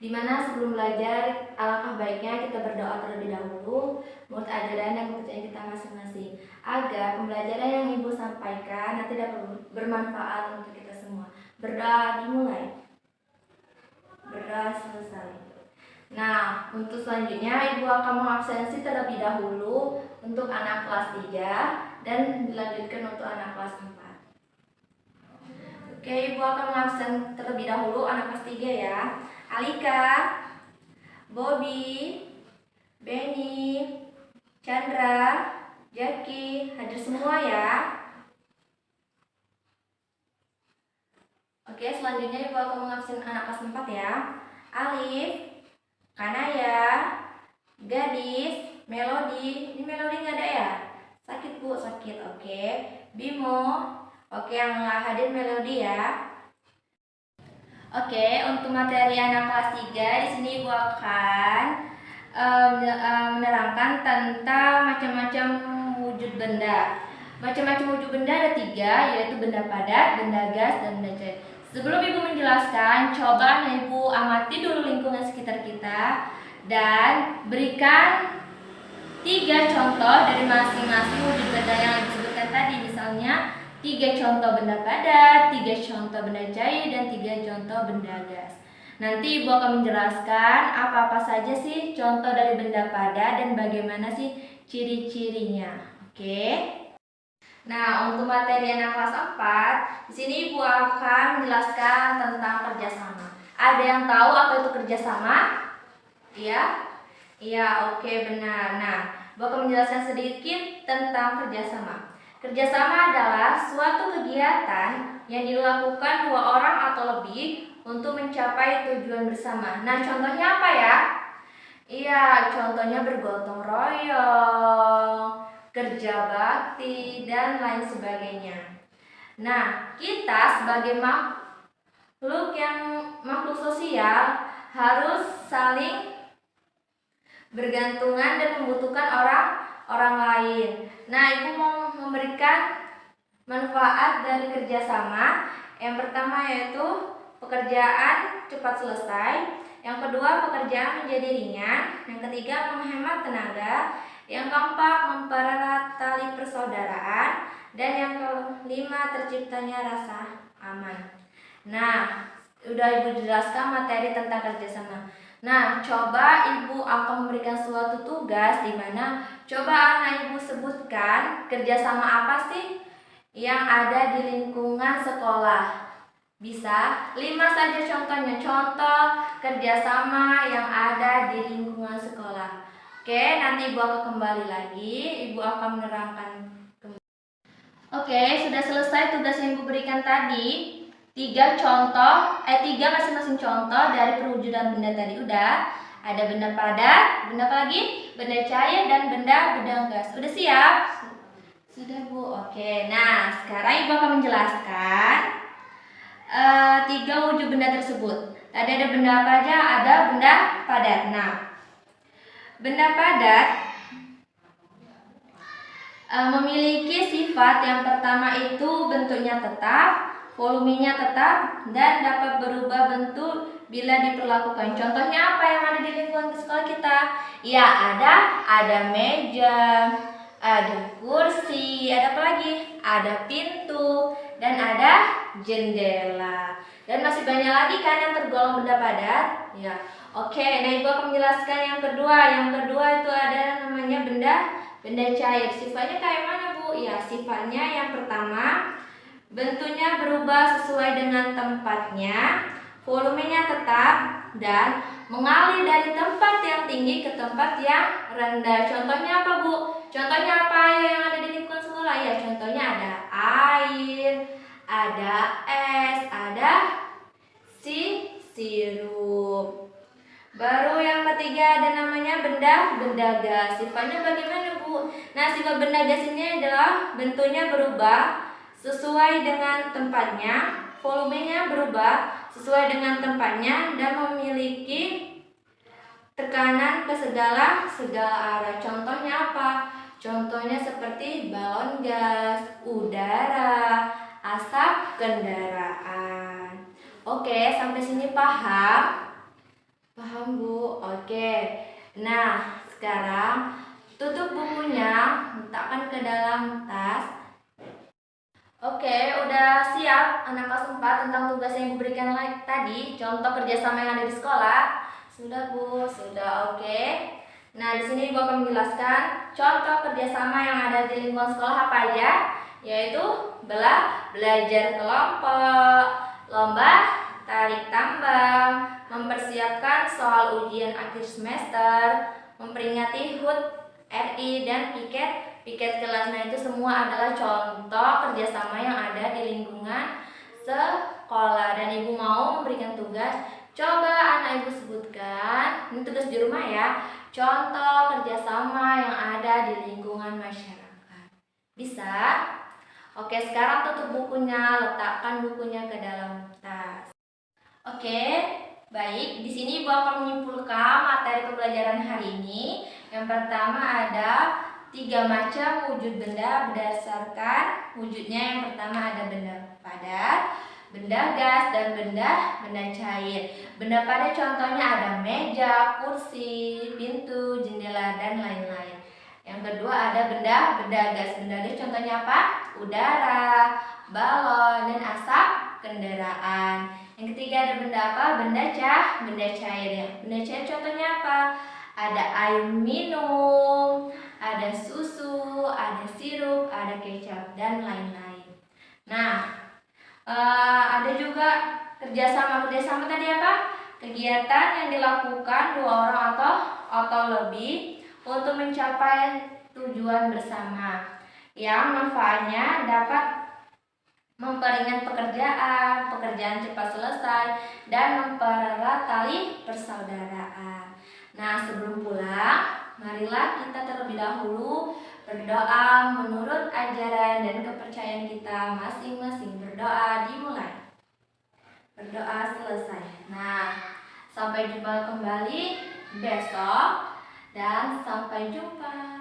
Dimana sebelum belajar, alangkah baiknya kita berdoa terlebih dahulu menurut ajaran dan kepercayaan kita masing-masing, agar pembelajaran yang Ibu sampaikan nanti dapat bermanfaat untuk kita semua. Berdoa dimulai. Berdoa selesai. Nah, untuk selanjutnya Ibu akan mengabsensi terlebih dahulu untuk anak kelas 3 dan dilanjutkan untuk anak kelas 4. Oke, Ibu akan mengabsen terlebih dahulu anak kelas 3 ya. Alika, Bobby, Benny, Chandra, Jackie, hadir semua ya. Oke, selanjutnya Ibu akan mengabsen anak kelas 4 ya. Alif, Kanaya, Gadis, Melody. Ini Melody nggak ada ya? Sakit Bu, sakit. Oke. Bimo. Oke, yang nggak hadir Melody ya. Oke, untuk materi anak kelas 3 di sini Ibu akan menerangkan tentang macam-macam wujud benda. Macam-macam wujud benda ada 3, yaitu benda padat, benda gas, dan benda cair. Sebelum Ibu menjelaskan, coba Ibu amati dulu lingkungan sekitar kita dan berikan 3 contoh dari masing-masing wujud benda yang disebutkan tadi. Misalnya 3 contoh benda padat, 3 contoh benda cair, dan 3 contoh benda gas. Nanti Ibu akan menjelaskan apa-apa saja sih contoh dari benda padat dan bagaimana sih ciri-cirinya. Oke. Nah, untuk materi anak kelas 4, di sini Ibu akan menjelaskan tentang kerjasama. Ada yang tahu apa itu kerjasama? Iya? Iya, oke, benar. Nah, Ibu akan menjelaskan sedikit tentang kerjasama. Kerjasama adalah suatu kegiatan yang dilakukan 2 orang atau lebih untuk mencapai tujuan bersama. Nah, contohnya apa ya? Iya, contohnya bergotong royong, kerja bakti, dan lain sebagainya. Nah, kita sebagai makhluk sosial harus saling bergantungan dan membutuhkan orang lain. Nah, Ibu mau memberikan manfaat dari kerjasama. Yang pertama yaitu pekerjaan cepat selesai. Yang kedua, pekerjaan menjadi ringan. Yang ketiga, menghemat tenaga. Yang keempat, mempererat tali persaudaraan. Dan yang kelima, terciptanya rasa aman. Nah, udah Ibu jelaskan materi tentang kerjasama. Nah, coba Ibu akan memberikan suatu tugas di mana coba anak Ibu sebutkan kerjasama apa sih yang ada di lingkungan sekolah. Bisa 5 saja contohnya, contoh kerjasama yang ada di lingkungan sekolah. Oke, nanti Ibu akan kembali lagi, Ibu akan menerangkan kembali. Oke, sudah selesai tugas yang Ibu berikan tadi. 3 masing-masing contoh dari perwujudan benda tadi udah. Ada benda padat, benda apa lagi? Benda cair, dan benda gas. Udah siap? Sudah Bu. Oke, nah sekarang Ibu akan menjelaskan 3 wujud benda tersebut. Tadi ada benda apa aja? Ada benda padat. Nah, benda padat memiliki sifat yang pertama itu bentuknya tetap, volumenya tetap, dan dapat berubah bentuk bila diperlakukan. Contohnya apa yang ada di lingkungan sekolah kita? Ya, ada meja, ada kursi, ada apa lagi? Ada pintu, dan ada jendela. Dan masih banyak lagi kan yang tergolong benda padat? Ya. Oke, nah Ibu akan menjelaskan yang kedua. Yang kedua itu ada namanya benda cair. Sifatnya kayak mana Bu? Ya, sifatnya yang pertama bentuknya berubah sesuai dengan tempatnya, volumenya tetap, dan mengalir dari tempat yang tinggi ke tempat yang rendah. Contohnya apa Bu? Contohnya apa yang ada di lingkungan sekolah? Ya, contohnya ada air, ada es, ada sirup. Baru yang ketiga ada namanya benda gas. Sifatnya bagaimana Bu? Nah, sifat benda gas ini adalah bentuknya berubah sesuai dengan tempatnya, volumenya berubah sesuai dengan tempatnya, dan memiliki tekanan ke segala arah. Contohnya apa? Contohnya seperti balon gas, udara, asap kendaraan. Oke, sampai sini paham? Paham, Bu? Oke. Nah, sekarang tutup bukunya, letakkan ke dalam tas. Oke, udah siap anak kelas 4 tentang tugas yang Ibu berikan tadi, contoh kerjasama yang ada di sekolah? Sudah, Bu, sudah. Oke. Nah, di sini Ibu akan menjelaskan contoh kerjasama yang ada di lingkungan sekolah apa aja, yaitu belajar kelompok, lomba tarik tambang, mempersiapkan soal ujian akhir semester, memperingati HUT RI, dan piket kelas. Nah, itu semua adalah contoh kerjasama yang ada di lingkungan sekolah. Dan Ibu mau memberikan tugas, coba anak Ibu sebutkan, ini tugas di rumah ya, contoh kerjasama yang ada di lingkungan masyarakat. Bisa? Oke, sekarang tutup bukunya, letakkan bukunya ke dalam tas. Oke, baik. Di sini Ibu akan menyimpulkan materi pembelajaran hari ini. Yang pertama ada 3 macam wujud benda berdasarkan wujudnya. Yang pertama ada benda padat, benda gas, dan benda cair. Benda padat contohnya ada meja, kursi, pintu, jendela, dan lain-lain. Yang kedua ada benda gas. Benda gas contohnya apa? Udara, balon, dan asap kendaraan. Yang ketiga ada benda apa? Benda cair. Benda cair contohnya apa? Ada air minum, ada susu, ada sirup, ada kecap, dan lain-lain. Nah, ada juga kerjasama tadi apa? Kegiatan yang dilakukan 2 orang atau lebih untuk mencapai tujuan bersama, yang manfaatnya dapat memperingat pekerjaan cepat selesai, dan mempererat tali persaudaraan. Nah, sebelum pulang, marilah kita terlebih dahulu berdoa menurut ajaran dan kepercayaan kita masing-masing. Berdoa dimulai, berdoa selesai. Nah, sampai jumpa kembali besok, dan sampai jumpa.